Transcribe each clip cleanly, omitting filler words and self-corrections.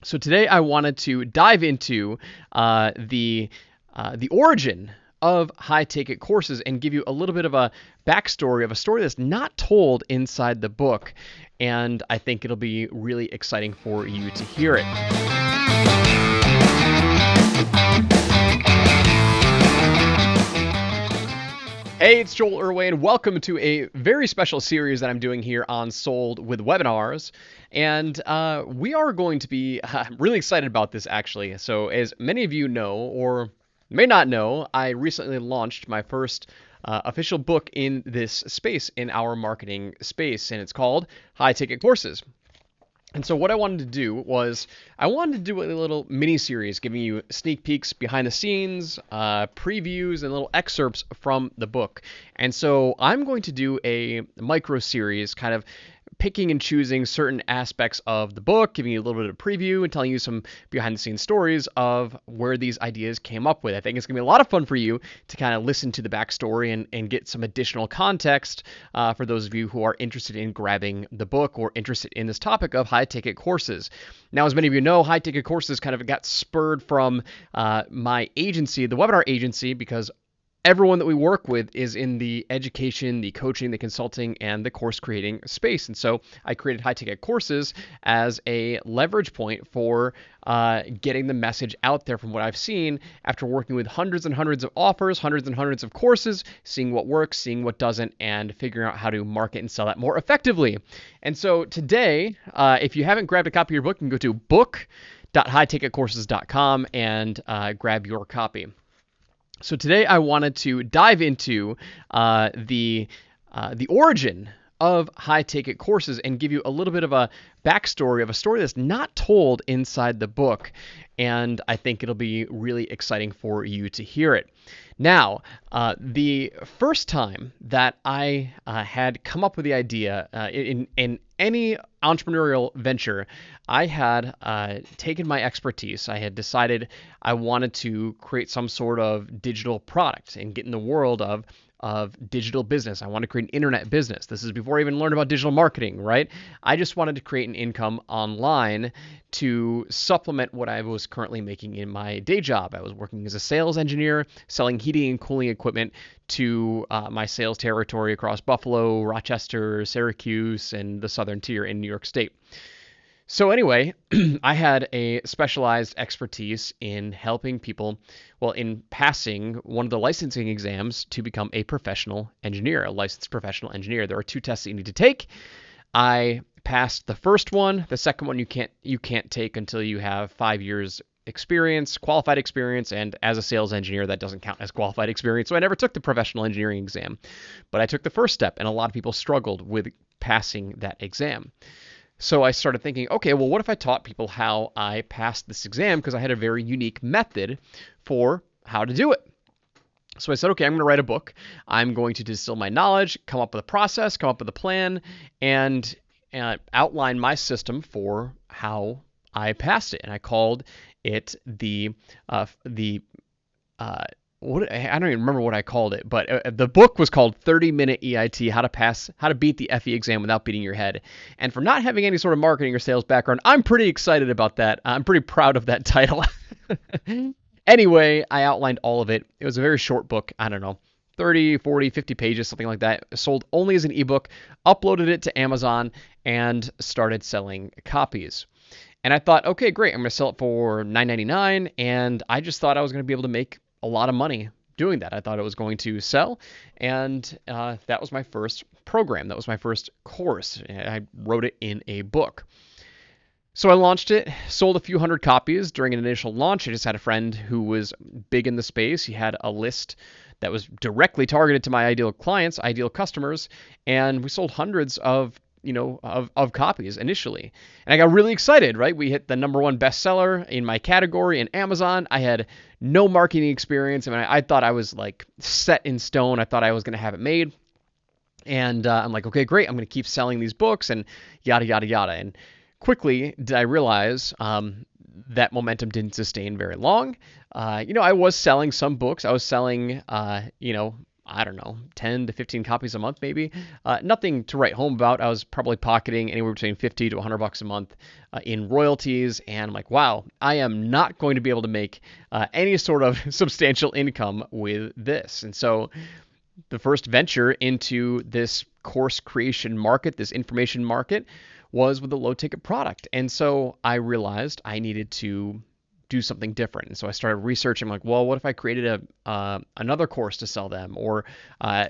So today I wanted to dive into the origin of high ticket courses and give you a little bit of a backstory of a story that's not told inside the book. And I think it'll be really exciting for you to hear it. Hey, it's Joel Irwin. Welcome to a very special series that I'm doing here on Sold with Webinars. And we are going to be really excited about this, actually. So, as many of you know, or may not know, I recently launched my first official book in this space, in our marketing space, and it's called High Ticket Courses. And so what I wanted to do was I wanted to do a little mini series giving you sneak peeks behind the scenes, previews, and little excerpts from the book. And so I'm going to do a micro series kind of picking and choosing certain aspects of the book, giving you a little bit of preview and telling you some behind the scenes stories of where these ideas came up with. I think it's going to be a lot of fun for you to kind of listen to the backstory and get some additional context for those of you who are interested in grabbing the book or interested in this topic of high ticket courses. Now, as many of you know, high ticket courses kind of got spurred from my agency, the webinar agency, because everyone that we work with is in the education, the coaching, the consulting, and the course creating space. And so I created high ticket courses as a leverage point for getting the message out there from what I've seen after working with hundreds and hundreds of offers, hundreds and hundreds of courses, seeing what works, seeing what doesn't, and figuring out how to market and sell that more effectively. And so today, if you haven't grabbed a copy of your book, you can go to book.highticketcourses.com and grab your copy. So today I wanted to dive into the origin of high ticket courses and give you a little bit of a backstory of a story that's not told inside the book. And I think it'll be really exciting for you to hear it. Now, the first time that I had come up with the idea in any entrepreneurial venture, I had taken my expertise. I had decided I wanted to create some sort of digital product and get in the world of digital business. I wanted to create an internet business. This is before I even learned about digital marketing, right? I just wanted to create an income online to supplement what I was currently making in my day job. I was working as a sales engineer, selling heating and cooling equipment to my sales territory across Buffalo, Rochester, Syracuse, and the southern tier in New York State. So anyway, I had a specialized expertise in helping people, well, in passing one of the licensing exams to become a professional engineer, a licensed professional engineer. There are two tests that you need to take. I passed the first one. The second one you can't take until you have 5 years experience, qualified experience, and as a sales engineer, that doesn't count as qualified experience. So I never took the professional engineering exam, but I took the first step, and a lot of people struggled with passing that exam. So I started thinking, okay, well, what if I taught people how I passed this exam? Because I had a very unique method for how to do it. So I said, okay, I'm going to write a book. I'm going to distill my knowledge, come up with a process, come up with a plan, and outline my system for how I passed it. And I called it what I don't even remember what I called it, but the book was called 30-Minute EIT: How to Beat the FE Exam Without Beating Your Head. And for not having any sort of marketing or sales background, I'm pretty excited about that. I'm pretty proud of that title. Anyway, I outlined all of it. It was a very short book. I don't know, 30, 40, 50 pages, something like that. Sold only as an ebook, uploaded it to Amazon, and started selling copies. And I thought, okay, great. I'm going to sell it for $9.99. And I just thought I was going to be able to make a lot of money doing that. I thought it was going to sell, and that was my first program. That was my first course. I wrote it in a book. So I launched it, sold a few hundred copies during an initial launch. I just had a friend who was big in the space. He had a list that was directly targeted to my ideal clients, ideal customers, and we sold hundreds of copies initially. And I got really excited, right? We hit the #1 bestseller in my category in Amazon. I had no marketing experience. I mean, I thought I was like set in stone. I thought I was going to have it made. And I'm like, okay, great. I'm going to keep selling these books and yada, yada, yada. And quickly did I realize that momentum didn't sustain very long. I was selling some books. I was selling, I don't know, 10 to 15 copies a month, maybe. Nothing to write home about. I was probably pocketing anywhere between 50 to 100 bucks a month in royalties. And I'm like, wow, I am not going to be able to make any sort of substantial income with this. And so the first venture into this course creation market, this information market, was with a low ticket product. And so I realized I needed to do something different. And so I started researching, like, well, what if I created another course to sell them? Or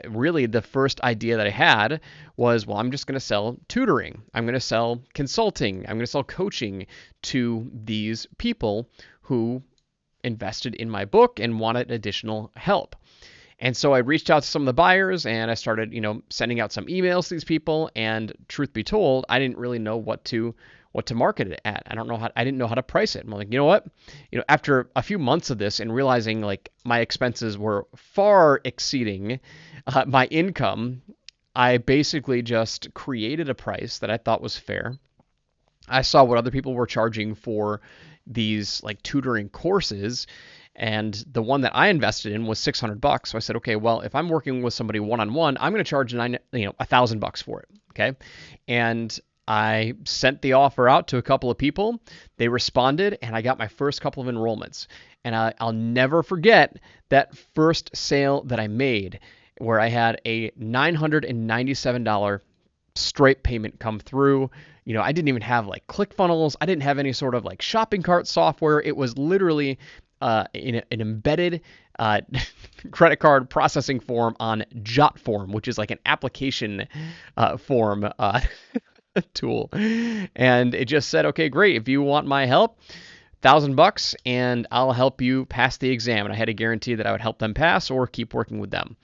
really the first idea that I had was, well, I'm just going to sell tutoring. I'm going to sell consulting. I'm going to sell coaching to these people who invested in my book and wanted additional help. And so I reached out to some of the buyers and I started, sending out some emails to these people. And truth be told, I didn't really know what to market it at. I didn't know how to price it. I'm like, you know what? After a few months of this and realizing like my expenses were far exceeding my income, I basically just created a price that I thought was fair. I saw what other people were charging for these like tutoring courses, and the one that I invested in was $600. So I said, okay, well, if I'm working with somebody one-on-one, I'm going to charge $1,000 for it. Okay. And I sent the offer out to a couple of people. They responded and I got my first couple of enrollments. And I'll never forget that first sale that I made where I had a $997 straight payment come through. I didn't even have like ClickFunnels. I didn't have any sort of like shopping cart software. It was literally in an embedded credit card processing form on JotForm, which is like an application form tool. And it just said, okay, great. If you want my help, $1,000 and I'll help you pass the exam. And I had a guarantee that I would help them pass or keep working with them.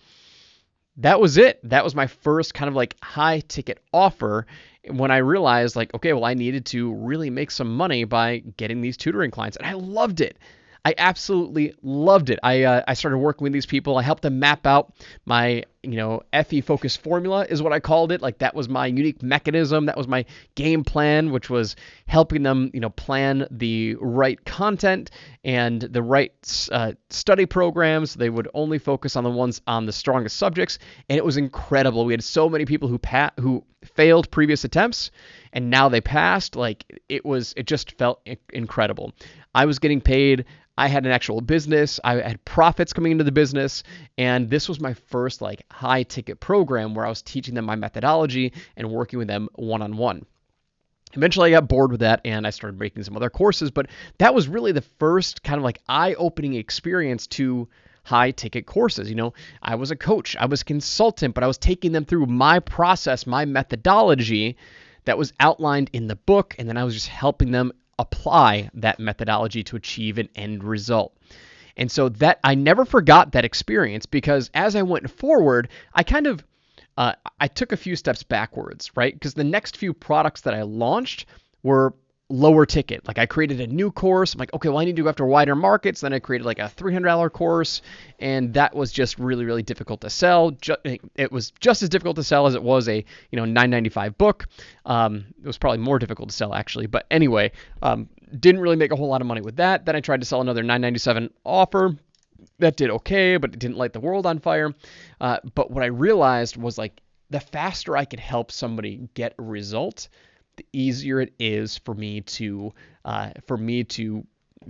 That was it. That was my first kind of like high ticket offer when I realized like, okay, well, I needed to really make some money by getting these tutoring clients. And I loved it. I absolutely loved it. I started working with these people. I helped them map out my, FE focus formula is what I called it. Like that was my unique mechanism. That was my game plan, which was helping them, plan the right content and the right study programs. They would only focus on the ones on the strongest subjects. And it was incredible. We had so many people who failed previous attempts and now they passed. Like it just felt incredible. I was getting paid. I had an actual business. I had profits coming into the business. And this was my first like high ticket program where I was teaching them my methodology and working with them one-on-one. Eventually I got bored with that and I started making some other courses, but that was really the first kind of like eye-opening experience to high ticket courses. I was a coach, I was a consultant, but I was taking them through my process, my methodology that was outlined in the book. And then I was just helping them apply that methodology to achieve an end result. And so that I never forgot that experience because as I went forward, I kind of I took a few steps backwards, right? Because the next few products that I launched were lower ticket. Like I created a new course. I'm like, okay, well, I need to go after wider markets. Then I created like a $300 course, and that was just really, really difficult to sell. It was just as difficult to sell as it was a $9.95 book. It was probably more difficult to sell actually, but anyway, didn't really make a whole lot of money with that. Then I tried to sell another $9.97 offer. That did okay, but it didn't light the world on fire. But what I realized was like the faster I could help somebody get a result, the easier it is for me to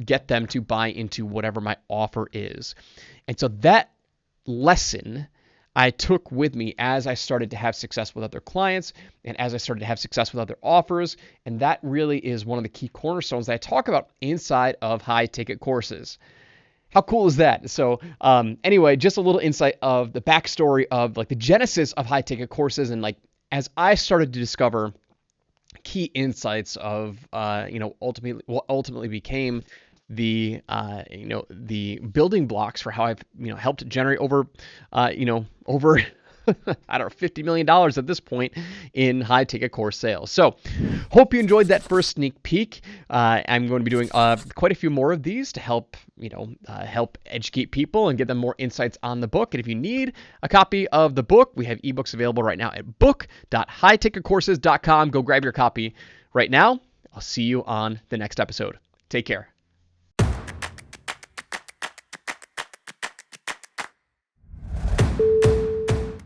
get them to buy into whatever my offer is. And so that lesson I took with me as I started to have success with other clients and as I started to have success with other offers. And that really is one of the key cornerstones that I talk about inside of high ticket courses. How cool is that? So anyway, just a little insight of the backstory of like the genesis of high ticket courses. And like, as I started to discover key insights of, what ultimately became the building blocks for how I've, helped generate over I don't know, $50 million at this point in high ticket course sales. So hope you enjoyed that first sneak peek. I'm going to be doing quite a few more of these to help, help educate people and get them more insights on the book. And if you need a copy of the book, we have ebooks available right now at book.highticketcourses.com. Go grab your copy right now. I'll see you on the next episode. Take care.